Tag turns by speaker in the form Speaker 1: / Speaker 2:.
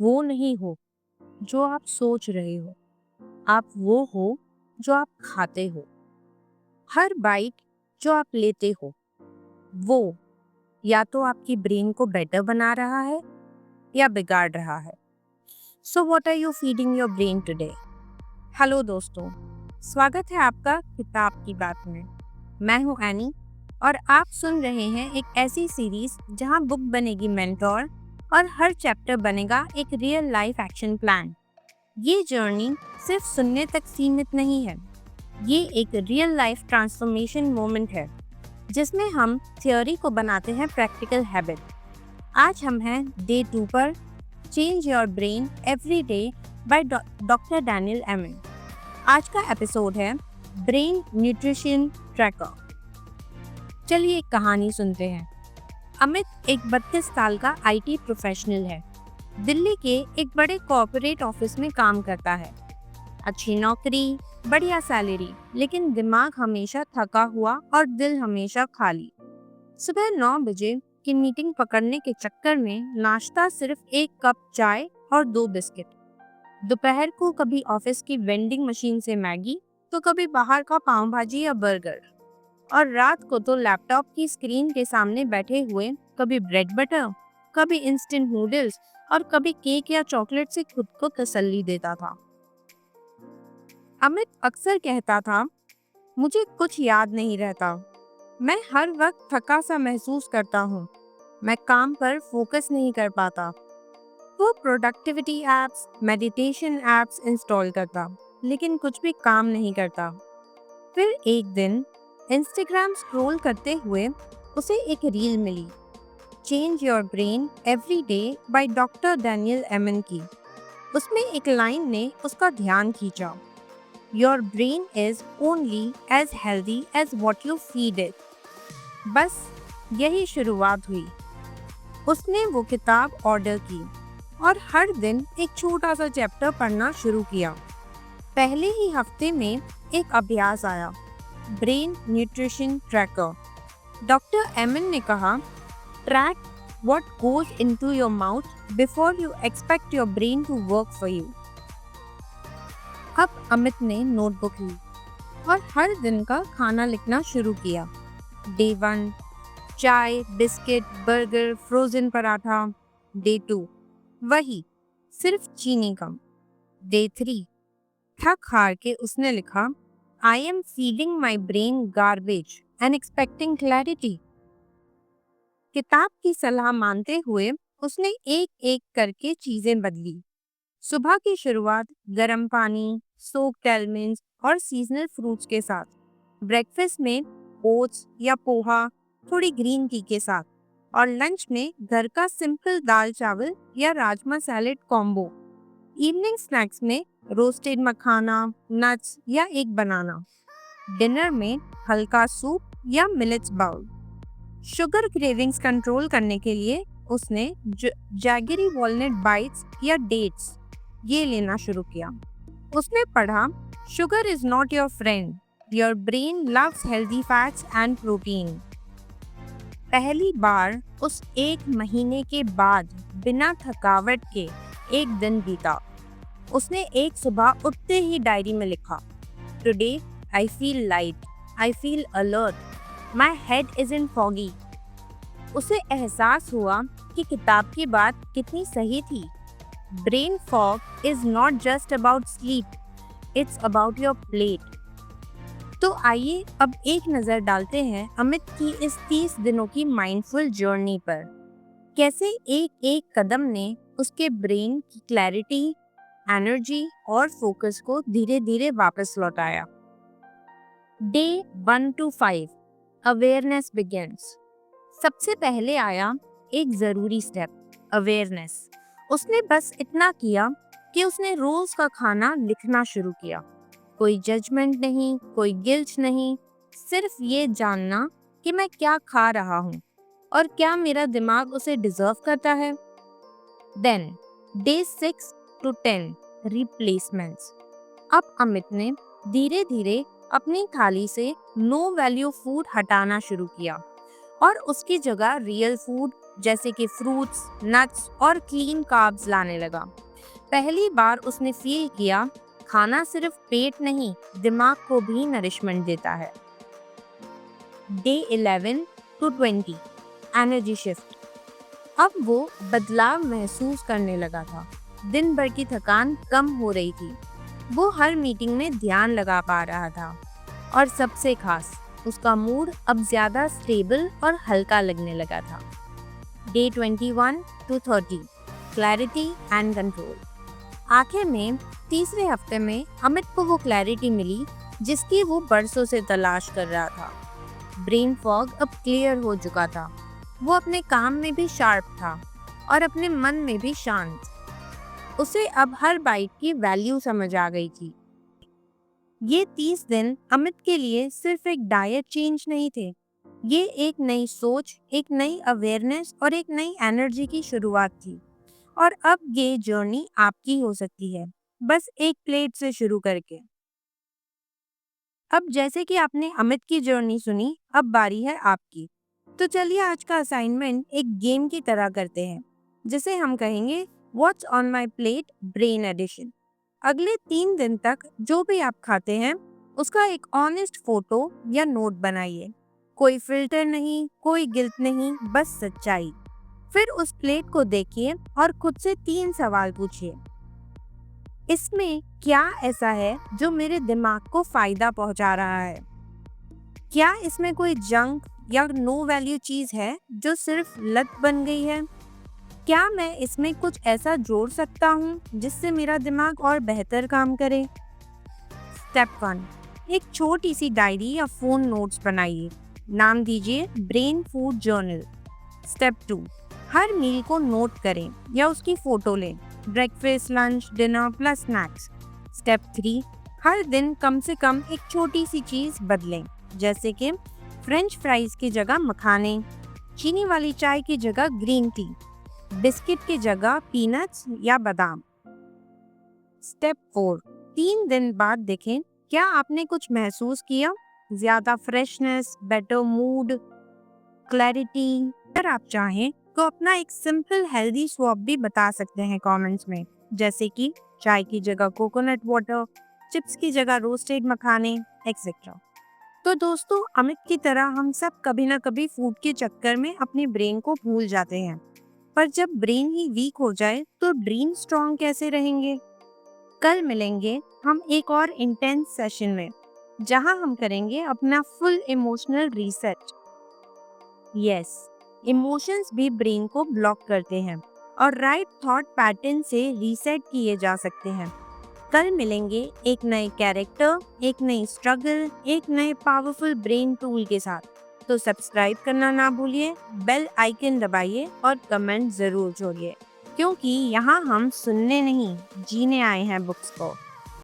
Speaker 1: वो नहीं हो जो आप सोच रहे हो। आप वो हो जो आप खाते हो। हर बाइट जो आप लेते हो, वो या तो आपकी ब्रेन को बेटर बना रहा है या बिगाड़ रहा है। So what are you feeding your brain today? Hello दोस्तों, स्वागत है आपका किताब की बात में। मैं हूं एनी और आप सुन रहे हैं एक ऐसी सीरीज जहां बुक बनेगी मेंटोर और हर चैप्टर बनेगा एक रियल लाइफ एक्शन प्लान। ये जर्नी सिर्फ सुनने तक सीमित नहीं है, ये एक रियल लाइफ ट्रांसफॉर्मेशन मोमेंट है जिसमें हम थ्योरी को बनाते हैं प्रैक्टिकल हैबिट। आज हम हैं डे 2 पर, change your brain every day by doctor Daniel एमन। आज का एपिसोड है ब्रेन न्यूट्रिशन ट्रैकर। चलिए एक कहानी सुनते हैं। अमित एक 32 साल का आईटी प्रोफेशनल है। दिल्ली के एक बड़े कॉर्पोरेट ऑफिस में काम करता है। अच्छी नौकरी, बढ़िया सैलरी, लेकिन दिमाग हमेशा थका हुआ और दिल हमेशा खाली। सुबह 9 बजे की मीटिंग पकड़ने के चक्कर में नाश्ता सिर्फ 1 कप चाय और 2 बिस्किट। दोपहर को कभी ऑफिस की वेंडिंग मशीन से मैगी, तो कभी बाहर का पाव भाजी या बर्गर। और रात को तो लैपटॉप की स्क्रीन के सामने बैठे हुए कभी ब्रेड बटर, कभी इंस्टेंट नूडल्स और कभी केक या चॉकलेट से खुद को तसल्ली देता था। अमित अक्सर कहता था, मुझे कुछ याद नहीं रहता। मैं हर वक्त थका सा महसूस करता हूँ। मैं काम पर फोकस नहीं कर पाता। वो productivity apps, meditation apps install करता, लेकिन कुछ भी काम नहीं करता। फिर एक दिन इंस्टाग्राम स्क्रॉल करते हुए उसे एक रील मिली, change your brain every day by doctor Daniel Amen की। उसमें एक लाइन ने उसका ध्यान खींचा, your brain is only as healthy as what you feed it. बस यही शुरुआत हुई। उसने वो किताब ऑर्डर की और हर दिन एक छोटा सा चैप्टर पढ़ना शुरू किया। पहले ही हफ्ते में एक अभ्यास आया, brain nutrition tracker. Doctor Amen ने कहा, track what goes into your mouth before you expect your brain to work for you. अब अमित ने नोटबुक ली और हर दिन का खाना लिखना शुरू किया। डे 1 चाय, biscuit, burger, frozen paratha. Day 2 वही, सिर्फ चीनी कम। डे 3 थक हार के उसने लिखा, I am feeding my brain garbage and expecting clarity। किताब की सलाह मानते हुए उसने एक एक करके चीजें बदली। सुबह की शुरुआत गर्म पानी, सोक्ड आलमंड्स और सीजनल फ्रूट्स के साथ। ब्रेकफास्ट में ओट्स या पोहा, थोड़ी ग्रीन टी के साथ। और लंच में घर का सिंपल दाल चावल या rajma salad combo. Evening snacks में रोस्टेड मखाना, नट्स या एक बनाना। डिनर में हल्का सूप या millets bowl. Sugar cravings control करने के लिए उसने जैगरी वॉलनट बाइट्स या डेट्स ये लेना शुरू किया। उसने पढ़ा, sugar is not your friend, your brain loves healthy fats and protein. पहली बार उस 1 महीने के बाद बिना थकावट के एक दिन बीता। उसने एक सुबह उठते ही डायरी में लिखा, today I feel light, I feel alert, my head isn't foggy. उसे एहसास हुआ कि किताब की बात कितनी सही थी। Brain fog is not just about sleep, it's about your plate. तो आइए अब एक नज़र डालते हैं अमित की इस 30 दिनों की माइंडफुल जर्नी पर। कैसे एक एक कदम ने उसके ब्रेन की क्लैरिटी, एनर्जी और फोकस को धीरे धीरे वापस लौटाया। Day 1 to 5 awareness begins. सबसे पहले आया एक जरूरी स्टेप, अवेयरनेस। उसने बस इतना किया कि उसने रोज का खाना लिखना शुरू किया। कोई जजमेंट नहीं, कोई गिल्ट नहीं, सिर्फ ये जानना कि मैं क्या खा रहा हूँ और क्या मेरा दिमाग उसे डिजर्व करता है। Then day 6 to 10 replacements. अब अमित ने धीरे धीरे अपनी थाली से नो वैल्यू फूड हटाना शुरू किया और उसकी जगह रियल फूड, जैसे कि फ्रूट्स, नट्स और क्लीन कार्ब्स लाने लगा। पहली बार उसने फील किया खाना सिर्फ पेट नहीं, दिमाग को भी नरिशमेंट देता है। Day 11 to 20 energy shift. अब वो बदलाव महसूस करने लगा था। दिन भर की थकान कम हो रही थी। वो हर मीटिंग में ध्यान लगा पा रहा था और सबसे खास उसका मूड अब ज्यादा स्टेबल और हल्का लगने लगा था। Day 21 to 30 clarity and control. आखिर में तीसरे हफ्ते में अमित को वो क्लैरिटी मिली जिसकी वो बरसों से तलाश कर रहा था। ब्रेन फॉग अब क्लियर हो चुका था। वो अपने काम में भी शार्प था और अपने मन में भी शांत। उसे अब हर बाइट की वैल्यू समझ आ गई थी। ये 30 दिन अमित के लिए सिर्फ एक डाइट चेंज नहीं थे। ये एक नई सोच, एक नई अवेयरनेस और एक नई एनर्जी की शुरुआत थी। और अब ये जर्नी आपकी हो सकती है, बस एक प्लेट से शुरू करके। अब जैसे कि आपने अमित की जर्नी सुनी, अब बारी है आपकी। तो चलिए आज का असाइनमेंट एक गेम की तरह करते हैं, जिसे हम कहेंगे what's on my plate brain edition. अगले 3 दिन तक जो भी आप खाते हैं उसका एक ऑनेस्ट फोटो या नोट बनाइए। कोई फिल्टर नहीं, कोई गिल्ट नहीं, बस सच्चाई। फिर उस प्लेट को देखिए और खुद से 3 सवाल पूछिए। इसमें क्या ऐसा है जो मेरे दिमाग को फायदा पहुंचा रहा है? क्या इसमें कोई जंक या नो वैल्यू चीज है जो सिर्फ लत बन गई है? क्या मैं इसमें कुछ ऐसा जोड़ सकता हूँ जिससे मेरा दिमाग और बेहतर काम करे? स्टेप 1, एक छोटी सी डायरी या फोन नोट्स बनाइए। नाम दीजिए ब्रेन फूड जर्नल। स्टेप 2, हर मील को नोट करें या उसकी फोटो लें। Breakfast, lunch, dinner plus snacks. Step 3, हर दिन कम से कम एक छोटी सी चीज बदलें, जैसे कि फ्रेंच फ्राइज की जगह मखाने, चीनी वाली चाय की जगह ग्रीन टी, बिस्किट की जगह पीनट्स या बादाम। स्टेप 4, 3 दिन बाद देखें क्या आपने कुछ महसूस किया, ज्यादा फ्रेशनेस, बेटर मूड, क्लैरिटी। अगर आप चाहें तो अपना एक सिंपल हेल्दी स्वैप भी बता सकते हैं कमेंट्स में, जैसे कि चाय की जगह कोकोनट वाटर, चिप्स की जगह रोस्टेड मखाने, एक्सेट्रा। तो दोस्तों, अमित की तरह हम सब कभी ना कभी फूड के चक्कर में अपने ब्रेन को भूल जाते हैं। पर जब ब्रेन ही वीक हो जाए तो ड्रीम स्ट्रॉन्ग कैसे रहेंगे? कल मिलेंगे हम एक और इंटेंस सेशन में, जहां हम करेंगे अपना full emotional reset. Yes, emotions भी ब्रेन को ब्लॉक करते हैं और राइट थॉट पैटर्न से रीसेट किए जा सकते हैं। कल मिलेंगे एक नए कैरेक्टर, एक नई स्ट्रगल, एक नए पावरफुल ब्रेन टूल के साथ। तो सब्सक्राइब करना ना भूलिए, बेल आइकन दबाइए और कमेंट जरूर छोड़िए, क्योंकि यहाँ हम सुनने नहीं, जीने आए हैं बुक्स को।